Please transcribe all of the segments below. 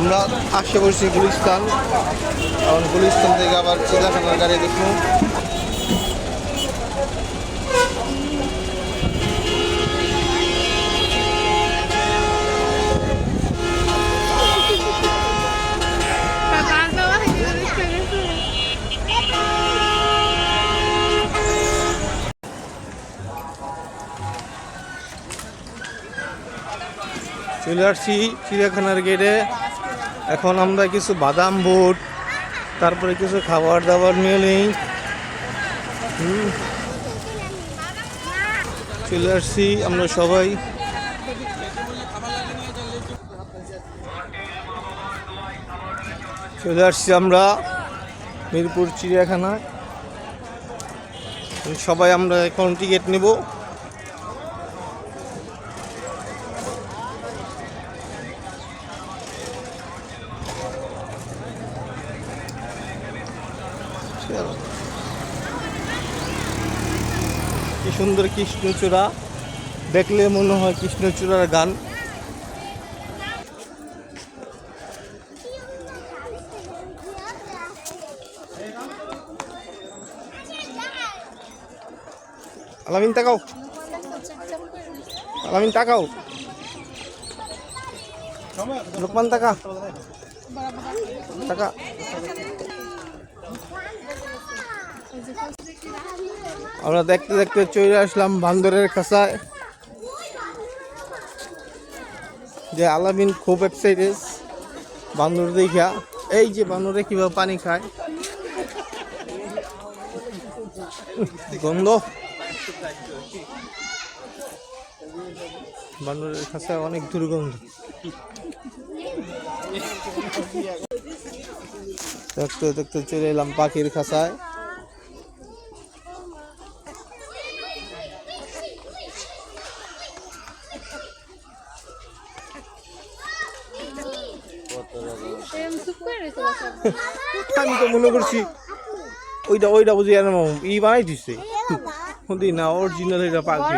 আমরা আসে পড়ছি গুলিস্তান। এখন গুলিস্তান থেকে আবার চিড়িয়াখানার গাড়ি দেখবো। চলে আসছি চিড়িয়াখানার গেটে। এখন আমরা কিছু বাদাম বুট, তারপরে কিছু খাবার দাবার নিয়ে নেই। চলে আসছি আমরা সবাই। চলে আসছি আমরা মিরপুর চিড়িয়াখানায়। সবাই আমরা এখন টিকিট নেব। কি সুন্দর কৃষ্ণচূড়া, দেখলে মনে হয় কৃষ্ণচূড়ার গান। আলামিন তাকাও, আলামিন তাকাও, লোকমান তাকা, তাকা। আমরা দেখতে দেখতে চলে আসলাম বান্দরের খাঁচায়। যে আলামিন খুব এক্সাইটেড বান্দর দেখা। এই যে বান্দরে কিভাবে পানি খায়, গন্ধ। বান্দরের খাঁচায় অনেক দুর্গন্ধ। দেখতে দেখতে চলে এলাম পাখির খাঁচায়। আমি তো মনে করছি ওইটা ওইটা বুঝি ই বানাই দিচ্ছে না, অরিজিনাল এটা পাখি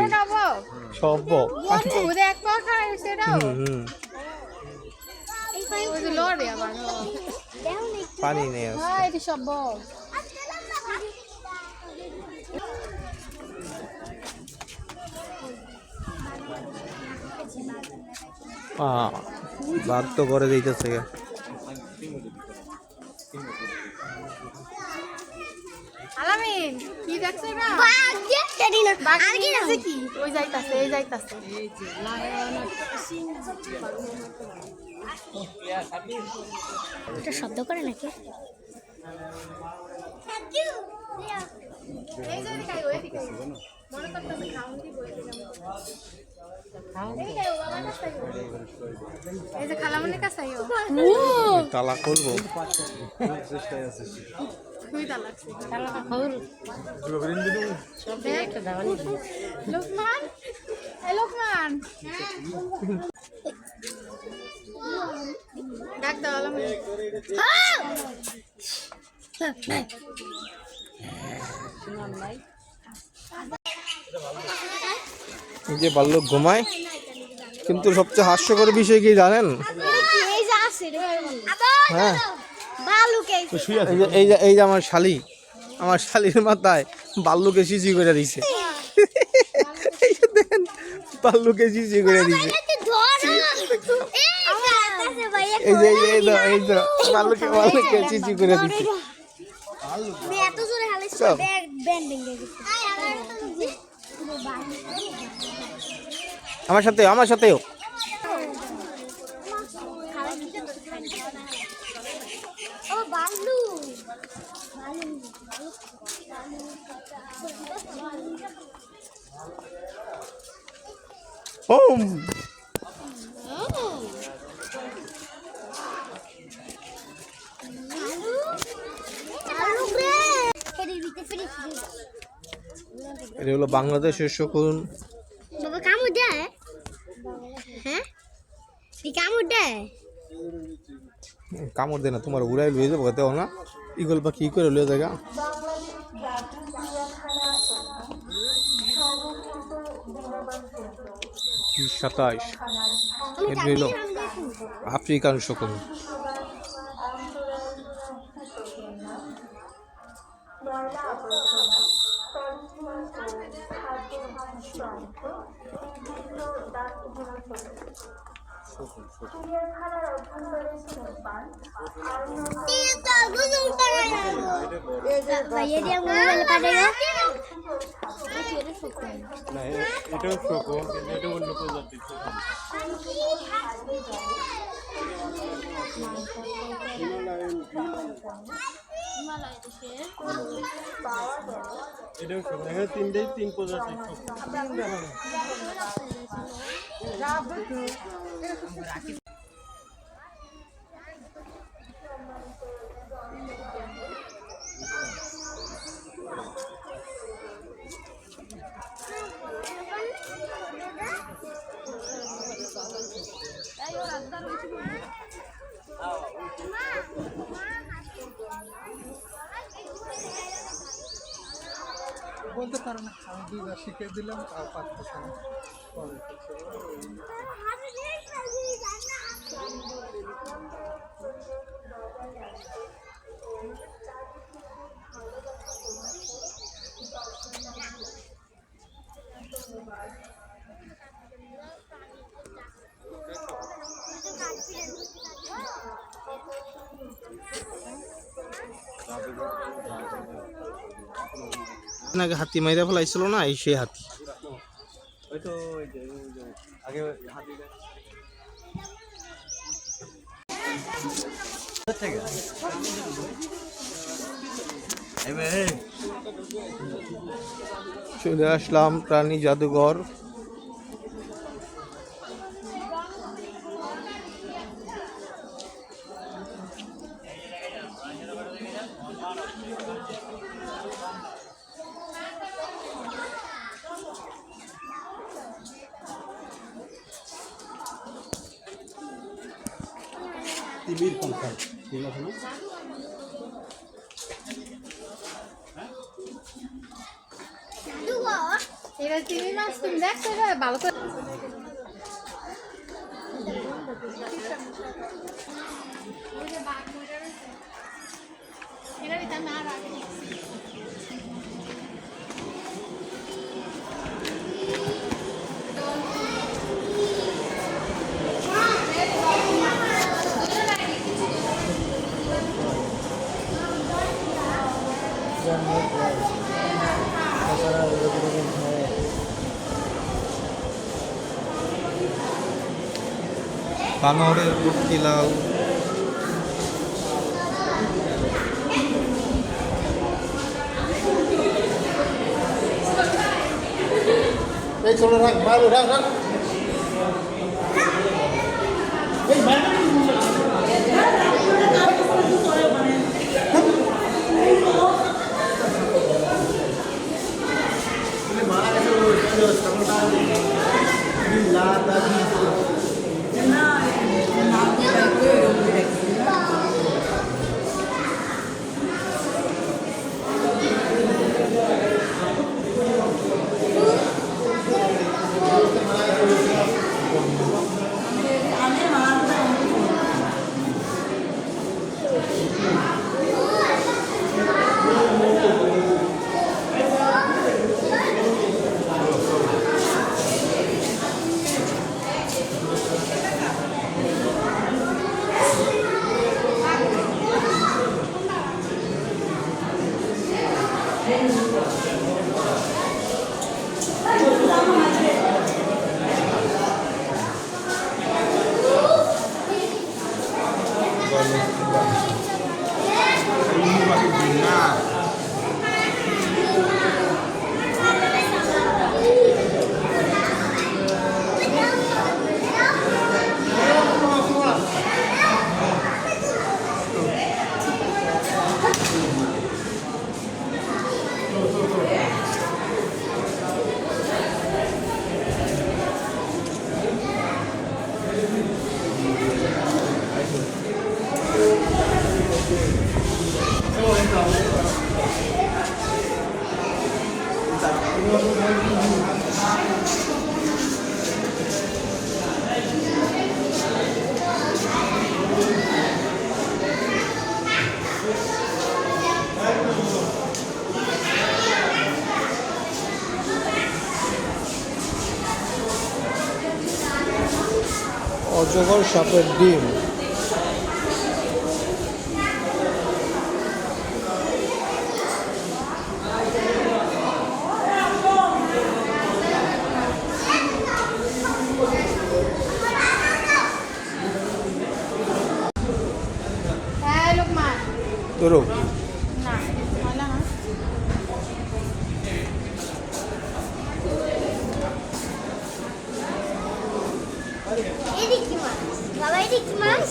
সব। পানি নেই বাঘ তো করে দিতেছে। আলামিন কি দেখছ না? বাঘ দেখতেই না। বাঘ কি আছে কি? ওই যাইতাছে, এই যাইতাছে। এই যে এটা শব্দ করে নাকি? এই যে দিকে ওই দিকে মনে করতেছে খাউন্টি বইছিলাম। এই যে খালামনের কাছে আইও। তালা করবো। চেষ্টায় আছিস। তুই তালা লাগছে। তালা খাউল। সব একটা দাওয়ানি। লোকমান, এই লোকমান। ডাক দাও আলামিন। এই যে ভাল্লুক ঘুমায়, কিন্তু সবচেয়ে হাস্যকর বিষয় কি জানেন? হ্যাঁ, এই যে আমার শালির মাথায় ভাল্লুকে সিজি করে দিছে। দেখেন, ভাল্লুকে সিজি করে দিছে। এই যে ভাল্লুকে সিজি করে দিছে। আমার সাথেও এটা হলো বাংলাদেশের শকুন। বাবা কামড় দেয়? হ্যাঁ, কামড় দেয়? কামড় দেয় না, তোমার উড়াই লুয়ে যাবো দেও না। ইগল পাখি কি করে লুয়ে জায়গা। 27 এটা হলো আফ্রিকান শকুন। না এটাও শকুন কিন্তু এটা অন্য প্রজাতির এটাও শকুন এখানে তিন প্রজাতির বলতে পারে না, আমি 2 বার শিখিয়ে দিলাম তাও পারতেছে না। আগে হাতি মাইরা ফেলাইছিল না এই সেই হাতি চলে আসলাম প্রাণী জাদুঘর। টিভির সংখ্যা ঠিক আছে না? এরা চিংড়ি মাছ তুমি দেখছো ভালো করে এরা ভিতরে না রাখি বানরের কুর্তি লাল এই চলে রাখ, ভালো রাখ রাখ। অজগর সাপের ডিম। হ্যাঁ লোকমান ধরো না হয় না এদিক কি মাছ বাবা এদিক কি মাছ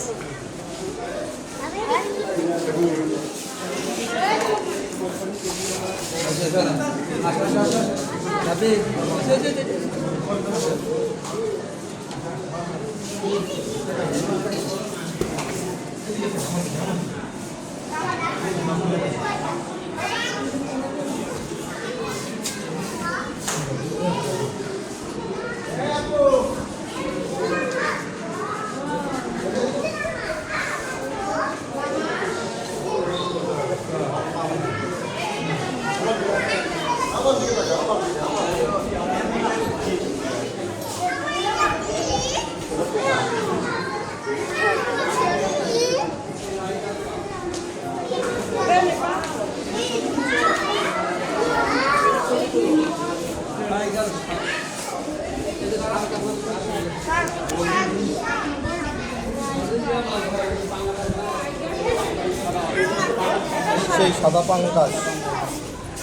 সেই সাদা পাঙ্গাস,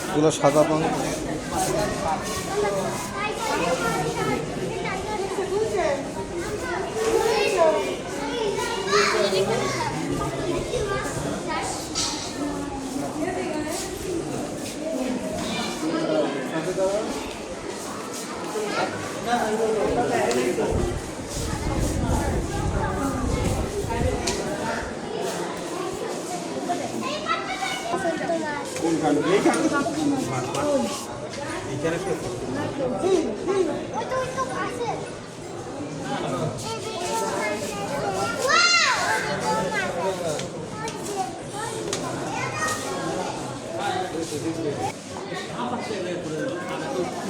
এগুলো সাদা পাঙ্গাস।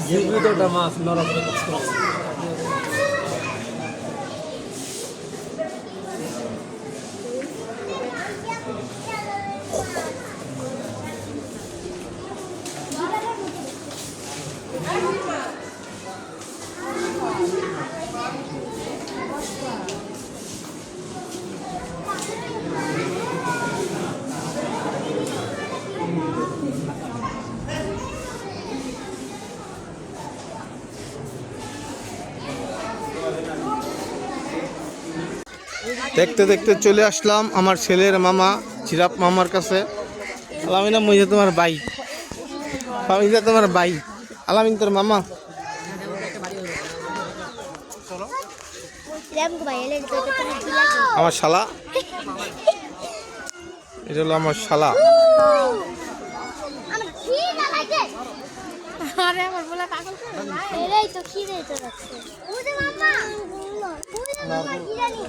জীবিতটা মাছ নরম দেখতে দেখতে চলে আসলাম আমার ছেলের মামা জিরাফ মামার কাছে। আলামিনা মুইজা তোমার ভাই, ফামিজা তোমার ভাই, আলামিন তোর মামা। আমার শালা, এটা হলো আমার শালা। আরে আমার বলা পাগল করে না এরাই তো খিদে তো লাগছে ওরে মামা ওরে মামা কি জানি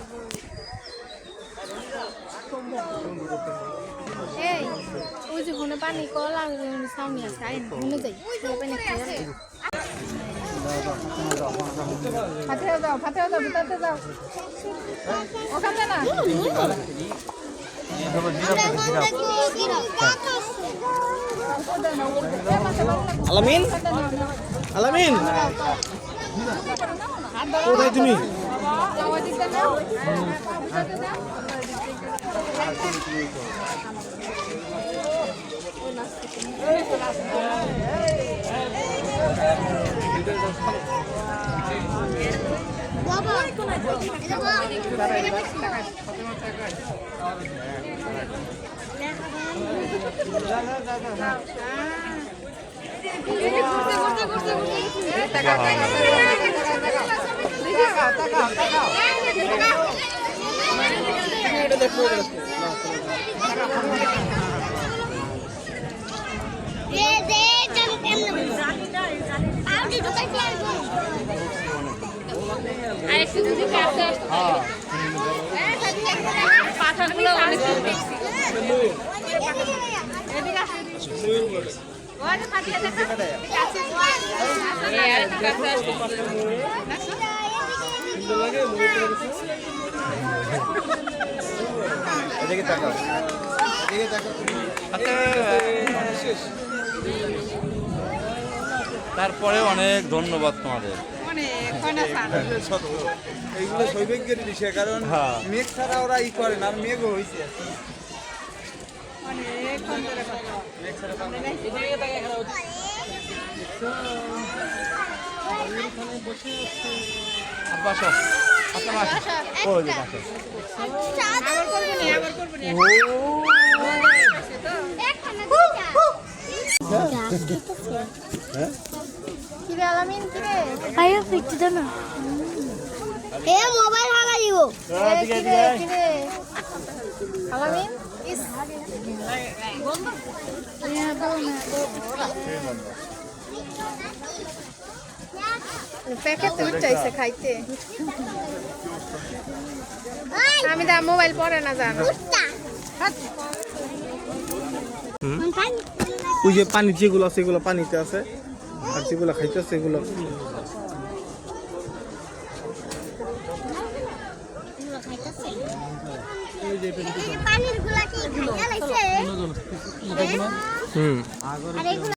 এই ওই যে হনে পানি কল আর সামনে আছে আই হনে যাই পানি খাই ফাতে দাও ভিতরে যাও ওখানে না আলামিন, আলামিন কোথায় তুমি? বাবা এটা পাঠানগুলো অনেক দেখছি লাগে তারপরে অনেক ধন্যবাদ তোমাদের। এইগুলো সৌভাগ্যের বিষয়, কারণ মেঘ ছাড়া ওরা ই করে না, আর মেঘও হয়েছে। বাসা কিরে আলামিন কিরে আয়া ফিরতে দাও না এ মোবাইল ভাঙা দিব কিরে কিরে আলামিন ইস প্যাকেট তো চাইছে খাইতে আমি দা মোবাইল পরে না জানো ওই যে পানি যেগুলো আছে সেগুলো পানিতে আছে, আর যেগুলো খাইতে আছে সেগুলো পানির গুলা কি খাইয়া লাইছে আর এগুলো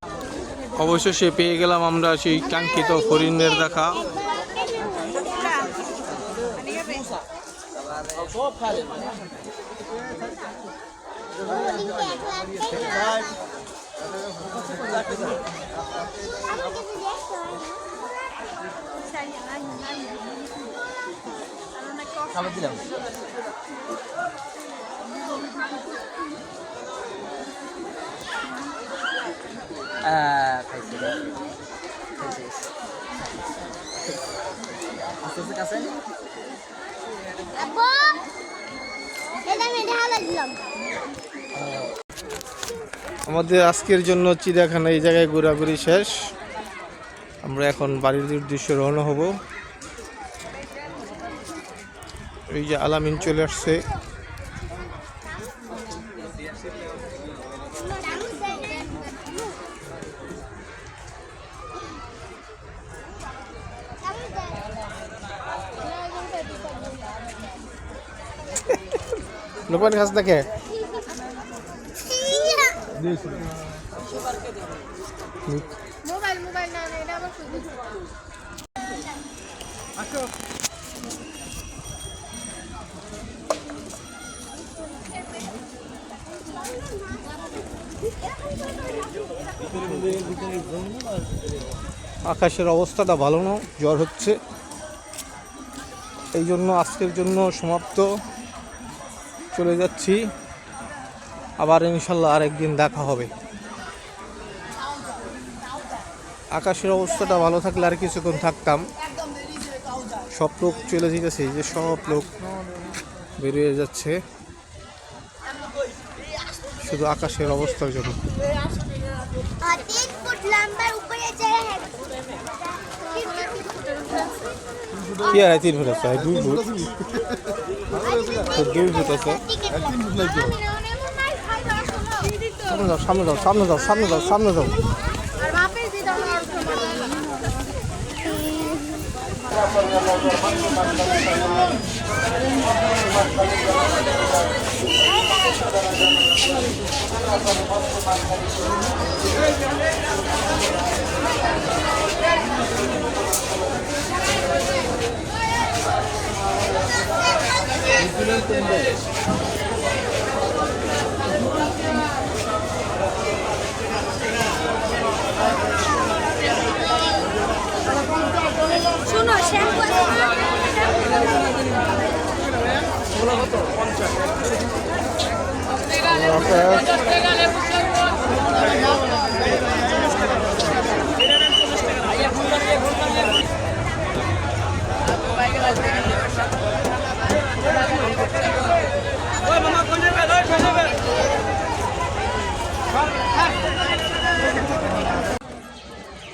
অবশেষে পেয়ে গেলাম আমরা সেই কাঙ্ক্ষিত হরিণের দেখা। আব্বু এটা আমি ঢালা দিলাম আমাদের আজকের জন্য চিড়িয়াখানা এই জায়গায় ঘোরাঘুরি শেষ। আমরা এখন বাড়ির উদ্দেশ্যে রওনা হব। এই যে আলামিন চলে আসছে। লোকাল কাছ দেখে মোবাইল মোবাইল না এটা আমার শুধু আকাশের অবস্থাটা ভালো না, জ্বর হচ্ছে, এই জন্য আজকের জন্য সমাপ্ত। চলে যাচ্ছি, আবার ইনশাল্লাহ আরেকদিন দেখা হবে। আকাশের অবস্থাটা ভালো থাকলে আর কিছুক্ষণ থাকতাম। সব লোক চলে যেতেছে, যে সব লোক বেরিয়ে যাচ্ছে শুধু আকাশের অবস্থার জন্য। 3 ফুট লম্বা উপরে চড়ে কি আর 3 ফুট আছে, 2 ফুট, 2 ফুট আছে। সামনে যাও সামনে যাও সামনে যাও সামনে যাও। আর বাপের দিদা আমার শুনো শ্যাম্পু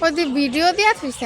ওই ভিডিও দিয়া থইছে।